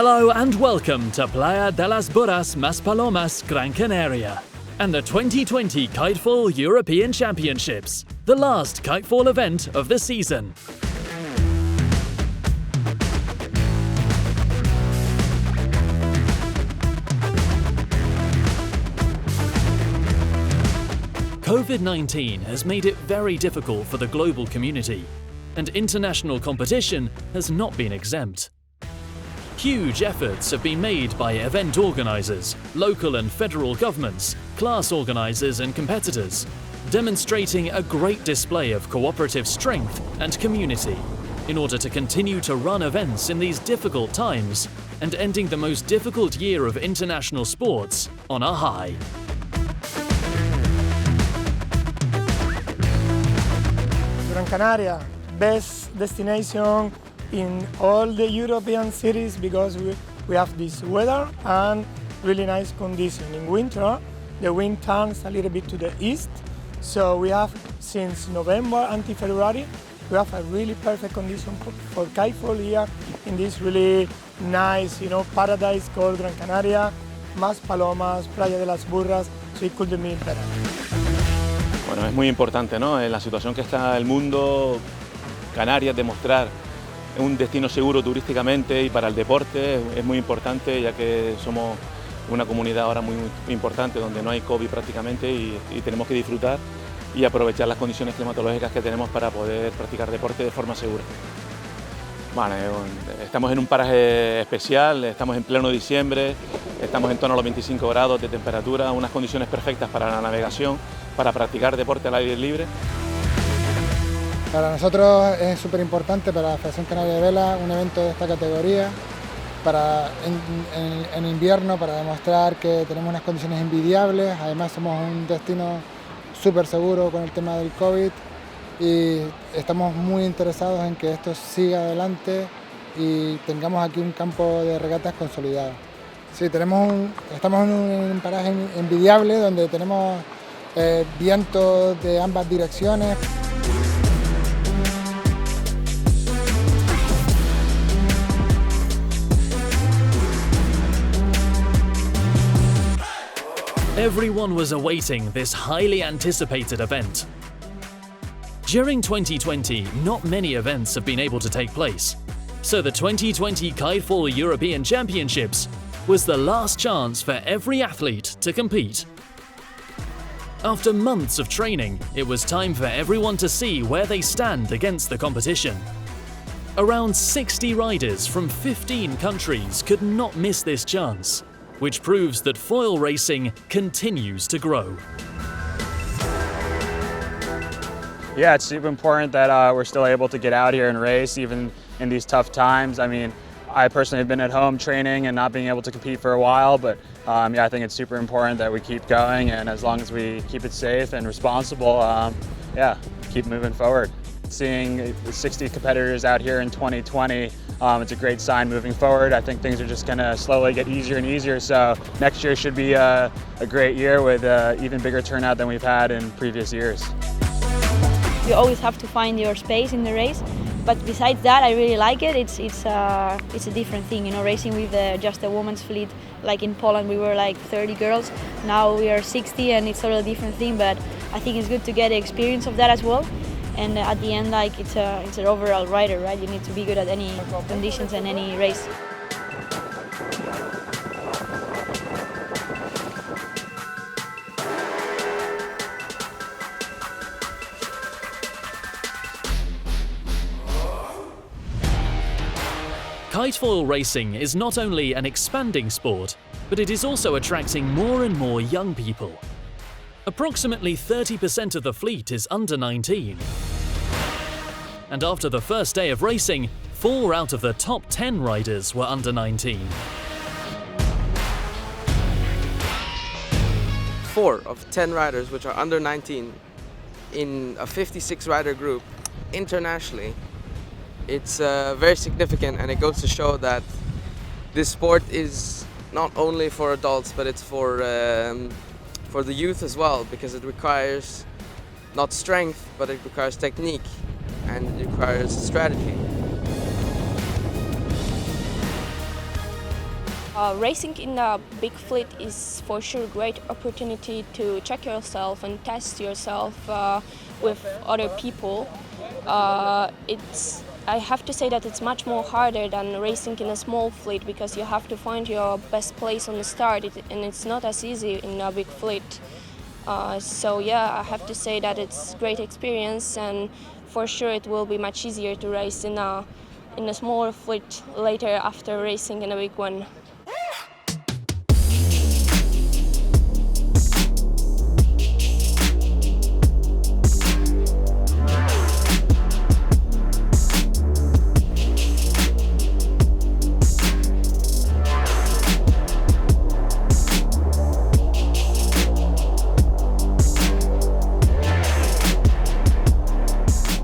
Hello and welcome to Playa de las Burras Maspalomas, Gran Canaria, and the 2020 KiteFoil European Championships, the last KiteFoil event of the season. COVID-19 has made it very difficult for the global community, and international competition has not been exempt. Huge efforts have been made by event organisers, local and federal governments, class organisers and competitors, demonstrating a great display of cooperative strength and community in order to continue to run events in these difficult times and ending the most difficult year of international sports on a high. Gran Canaria, best destination in all the European cities because we have this weather and really nice condition. In winter, the wind turns a little bit to the east, so we have since November until February, we have a really perfect condition for KiteFoil here in this really nice, paradise called Gran Canaria, Maspalomas, Playa de las Burras, so it couldn't be better. Bueno, es muy importante, ¿no? En la situación que está el mundo, Canarias, demostrar un destino seguro turísticamente y para el deporte es muy importante, ya que somos una comunidad ahora muy importante donde no hay COVID prácticamente y tenemos que disfrutar y aprovechar las condiciones climatológicas que tenemos para poder practicar deporte de forma segura. Bueno, estamos en un paraje especial, estamos en pleno diciembre, estamos en torno a los 25 grados de temperatura, unas condiciones perfectas para la navegación, para practicar deporte al aire libre. Para nosotros es súper importante, para la Federación Canaria de Vela, un evento de esta categoría, en invierno, para demostrar que tenemos unas condiciones envidiables. Además somos un destino súper seguro con el tema del COVID y estamos muy interesados en que esto siga adelante y tengamos aquí un campo de regatas consolidado. Sí, estamos en un paraje envidiable donde tenemos vientos de ambas direcciones. Everyone was awaiting this highly anticipated event. During 2020, not many events have been able to take place, so the 2020 KiteFoil European Championships was the last chance for every athlete to compete. After months of training, it was time for everyone to see where they stand against the competition. Around 60 riders from 15 countries could not miss this chance, which proves that foil racing continues to grow. Yeah, it's super important that we're still able to get out here and race even in these tough times. I mean, I personally have been at home training and not being able to compete for a while, but yeah, I think it's super important that we keep going, and as long as we keep it safe and responsible, yeah, keep moving forward. Seeing 60 competitors out here in 2020, it's a great sign moving forward. I think things are just going to slowly get easier and easier, so next year should be a great year with even bigger turnout than we've had in previous years. You always have to find your space in the race, but besides that, I really like it. It's a different thing, racing with just a women's fleet. Like in Poland, we were like 30 girls. Now we are 60, and it's a really different thing. But I think it's good to get the experience of that as well. And at the end, like it's an overall rider, right? You need to be good at any conditions and any race. KiteFoil racing is not only an expanding sport, but it is also attracting more and more young people. Approximately 30% of the fleet is under 19. And after the first day of racing, 4 out of the top 10 riders were under 19. 4 of 10 riders which are under 19 in a 56 rider group internationally. It's very significant, and it goes to show that this sport is not only for adults, but it's for the youth as well, because it requires not strength, but it requires technique and it requires strategy. Racing in a big fleet is for sure a great opportunity to check yourself and test yourself with other people. I have to say that it's much more harder than racing in a small fleet because you have to find your best place on the start, and it's not as easy in a big fleet. So yeah, I have to say that it's a great experience, and for sure it will be much easier to race in a smaller fleet later after racing in a big one.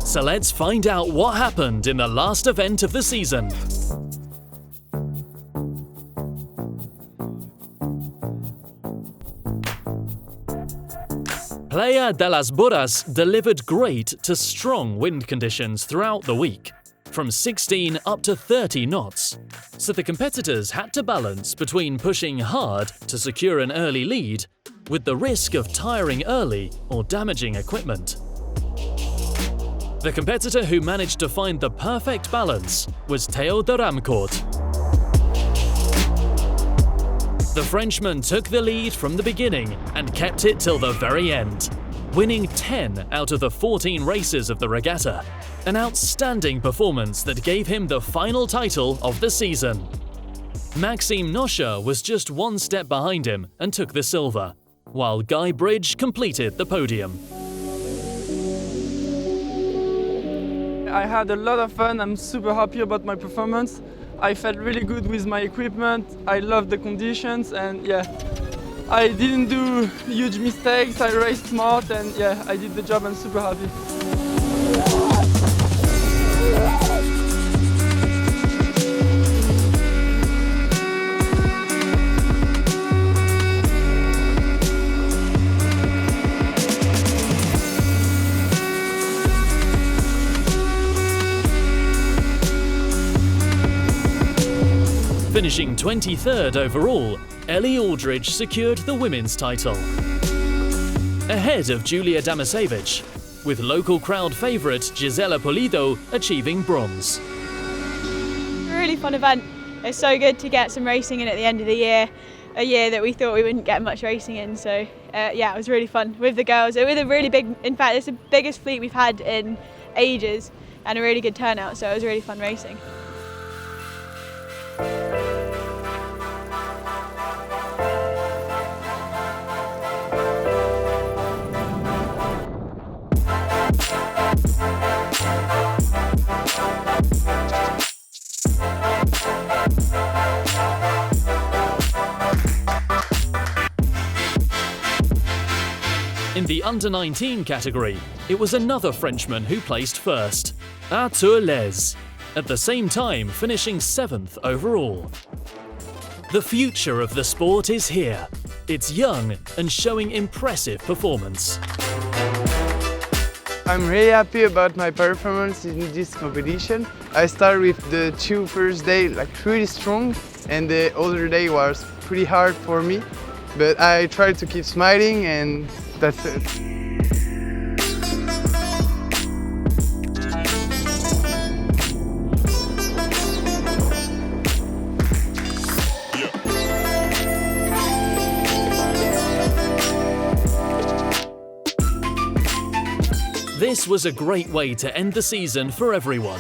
So let's find out what happened in the last event of the season. Playa de las Burras delivered great to strong wind conditions throughout the week, from 16 up to 30 knots. So the competitors had to balance between pushing hard to secure an early lead with the risk of tiring early or damaging equipment. The competitor who managed to find the perfect balance was Theo de Ramcourt. The Frenchman took the lead from the beginning and kept it till the very end, winning 10 out of the 14 races of the regatta, an outstanding performance that gave him the final title of the season. Maxime Noscher was just one step behind him and took the silver, while Guy Bridge completed the podium. I had a lot of fun. I'm super happy about my performance. I felt really good with my equipment. I loved the conditions, and yeah, I didn't do huge mistakes. I raced smart, and yeah, I did the job. I'm super happy. Finishing 23rd overall, Ellie Aldridge secured the women's title, ahead of Julia Damasevich, with local crowd favourite Gisela Pulido achieving bronze. Really fun event. It's so good to get some racing in at the end of the year, a year that we thought we wouldn't get much racing in. So yeah, it was really fun with the girls. It was a really big, in fact, it's the biggest fleet we've had in ages, and a really good turnout. So it was really fun racing. In the under-19 category, it was another Frenchman who placed first, Arthur Les, at the same time finishing 7th overall. The future of the sport is here. It's young and showing impressive performance. I'm really happy about my performance in this competition. I started with the first day like really strong, and the other day was pretty hard for me, but I tried to keep smiling, and that's it. This was a great way to end the season for everyone.